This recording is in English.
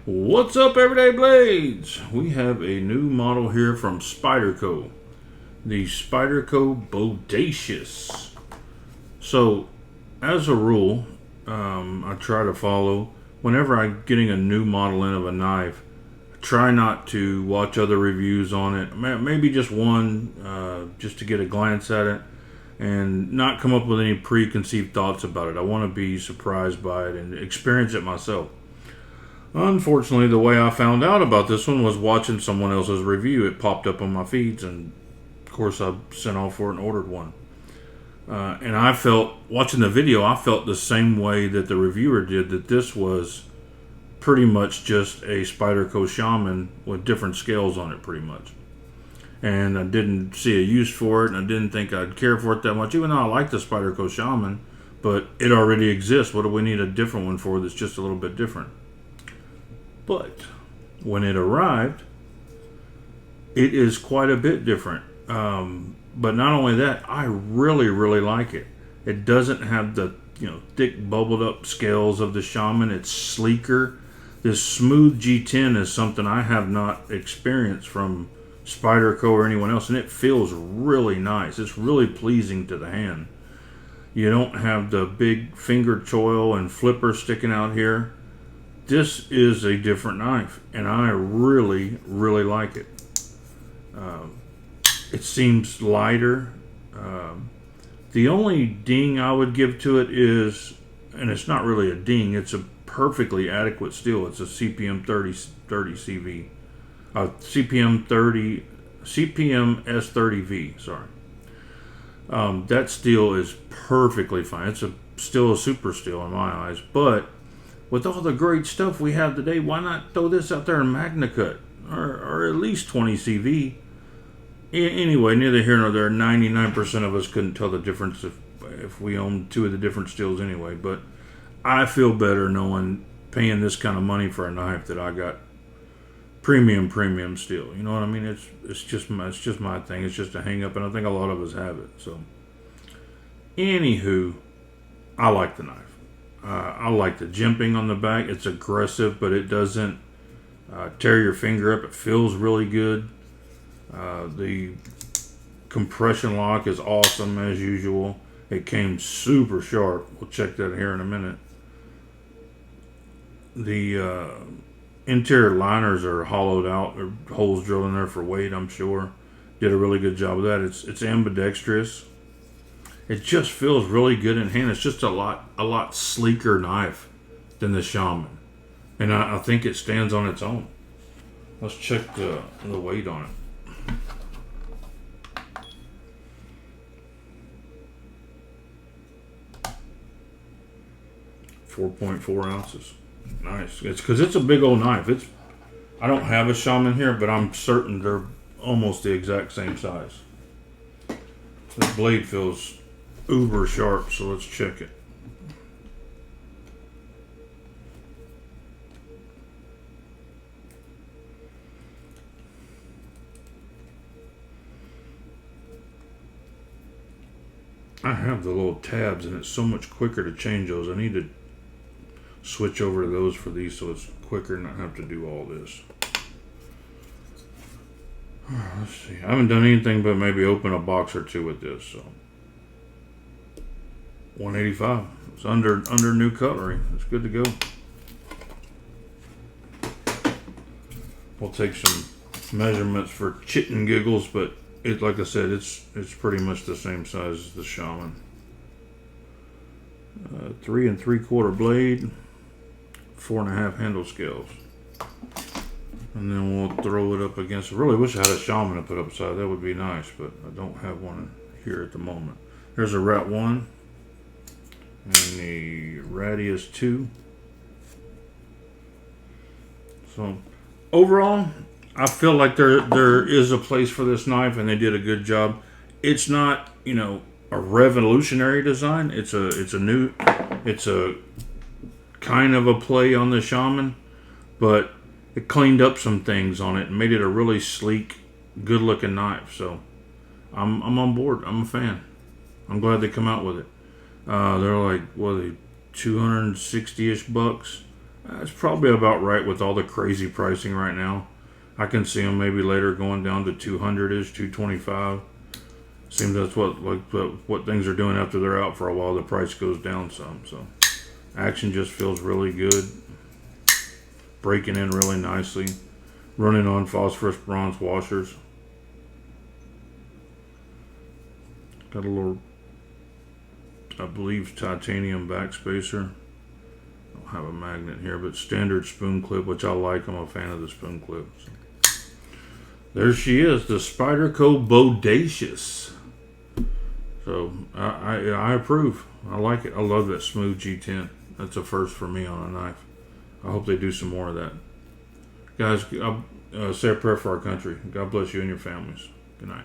What's up, Everyday Blades? We have a new model here from Spyderco, the Spyderco Bodacious. So, as a rule, I try to follow, whenever I'm getting a new model in of a knife, I try not to watch other reviews on it, maybe just one, just to get a glance at it, and not come up with any preconceived thoughts about it. I want to be surprised by it and experience it myself. Unfortunately, the way I found out about this one was watching someone else's review. It popped up on my feeds, and of course I sent off for it and ordered one. And I felt, watching the video, I felt the same way that the reviewer did, that this was pretty much just a Spyderco Shaman with different scales on it, pretty much. And I didn't see a use for it, and I didn't think I'd care for it that much, even though I like the Spyderco Shaman, but it already exists. What do we need a different one for that's just a little bit different? But when it arrived, it is quite a bit different. But not only that, I really like it. It doesn't have the thick bubbled up scales of the Shaman. It's sleeker. This smooth G10 is something I have not experienced from Spyderco or anyone else, and it feels really nice. It's really pleasing to the hand. You don't have the big finger choil and flipper sticking out here. This is a different knife, and I really like it. It seems lighter. The only ding I would give to it is, and it's not really a ding, it's a perfectly adequate steel. It's a CPM 30 CV. CPM S30V, sorry. That steel is perfectly fine. It's still a super steel in my eyes, but with all the great stuff we have today, why not throw this out there in Magna Cut or at least 20 CV? Anyway, neither here nor there. 99% of us couldn't tell the difference if we owned two of the different steels anyway. But I feel better knowing, paying this kind of money for a knife, that I got premium steel. You know what I mean? It's just my thing. It's just a hang up, and I think a lot of us have it. So, anywho, I like the knife. I like the jimping on the back. It's aggressive, but it doesn't tear your finger up. It feels really good. The compression lock is awesome as usual. It came super sharp. We'll check that here in a minute. The interior liners are hollowed out. There are holes drilled in there for weight, I'm sure. Did a really good job of that. It's ambidextrous. It just feels really good in hand. It's just a lot sleeker knife than the Shaman, and I think it stands on its own. Let's check the weight on it. 4.4 ounces. Nice. It's because it's a big old knife. I don't have a Shaman here, but I'm certain they're almost the exact same size. This blade feels uber sharp, so let's check it. I have the little tabs, and it's so much quicker to change those. I need to switch over to those for these so it's quicker and not have to do all this. Let's see. I haven't done anything but maybe open a box or two with this, so 185. It's under new cutlery. It's good to go. We'll take some measurements for chit and giggles, but like I said, it's pretty much the same size as the Shaman. 3 3/4 blade, 4.5 handle scales, and then we'll throw it up against. I really wish I had a Shaman to put upside. That would be nice, but I don't have one here at the moment. There's a Rat 1 and the Radius 2. So overall, I feel like there is a place for this knife, and they did a good job. It's not, a revolutionary design. It's a kind of a play on the Shaman, but it cleaned up some things on it and made it a really sleek, good-looking knife. So I'm on board. I'm a fan. I'm glad they come out with it. They're like, 260-ish bucks. It's probably about right with all the crazy pricing right now. I can see them maybe later going down to 200-ish, 225. Seems that's what things are doing after they're out for a while. The price goes down some. So action just feels really good. Breaking in really nicely. Running on phosphorus bronze washers. Got a little, I believe, titanium backspacer. I don't have a magnet here, but standard spoon clip, which I like. I'm a fan of the spoon clips. There she is, the Spyderco Bodacious. So I approve. I like it. I love that smooth G10. That's a first for me on a knife. I hope they do some more of that. Guys, say a prayer for our country. God bless you and your families. Good night.